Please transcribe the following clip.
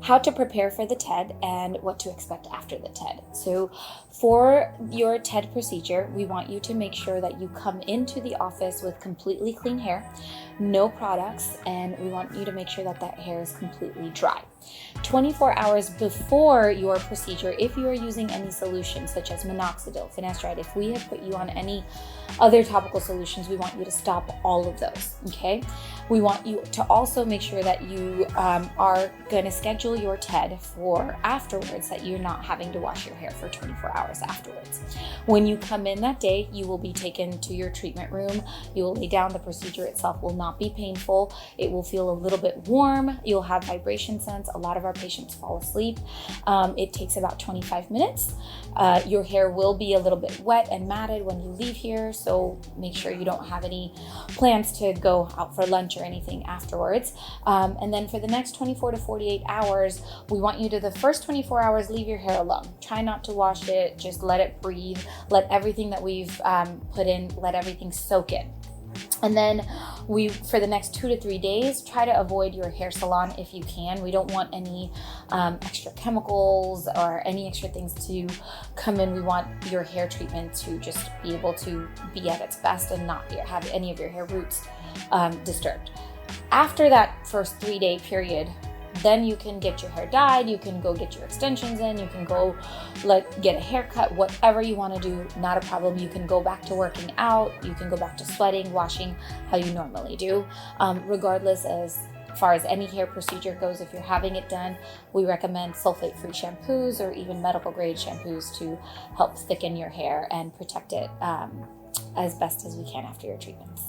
how to prepare for the TED and what to expect after the TED. So for your TED procedure, we want you to make sure that you come into the office with completely clean hair, no products, and we want you to make sure that that hair is completely dry. 24 hours before your procedure, if you are using any solutions such as minoxidil, finasteride, if we have put you on any other topical solutions, we want you to stop all of those, okay? We want you to also make sure that you are going to schedule your TED for afterwards, that you're not having to wash your hair for 24 hours afterwards. When you come in that day, you will be taken to your treatment room. You will lay down. The procedure itself will not be painful. It will feel a little bit warm. You'll have vibration sense. A lot of our patients fall asleep. It takes about 25 minutes. Your hair will be a little bit wet and matted when you leave here, so make sure you don't have any plans to go out for lunch or anything afterwards. And then for the next 24 to 48 hours, we want you to, the first 24 hours, leave your hair alone. Try not to wash it, just let it breathe. Let everything that we've put in, let everything soak in. And then for the next 2 to 3 days, try to avoid your hair salon if you can. We don't want any extra chemicals or any extra things to come in. We want your hair treatment to just be able to be at its best and not have any of your hair roots disturbed. After that first 3-day period, then you can get your hair dyed, you can go get your extensions in, you can go get a haircut, whatever you want to do, not a problem. You can go back to working out, you can go back to sweating, washing how you normally do. Regardless, as far as any hair procedure goes, if you're having it done, we recommend sulfate-free shampoos or even medical grade shampoos to help thicken your hair and protect it as best as we can after your treatments.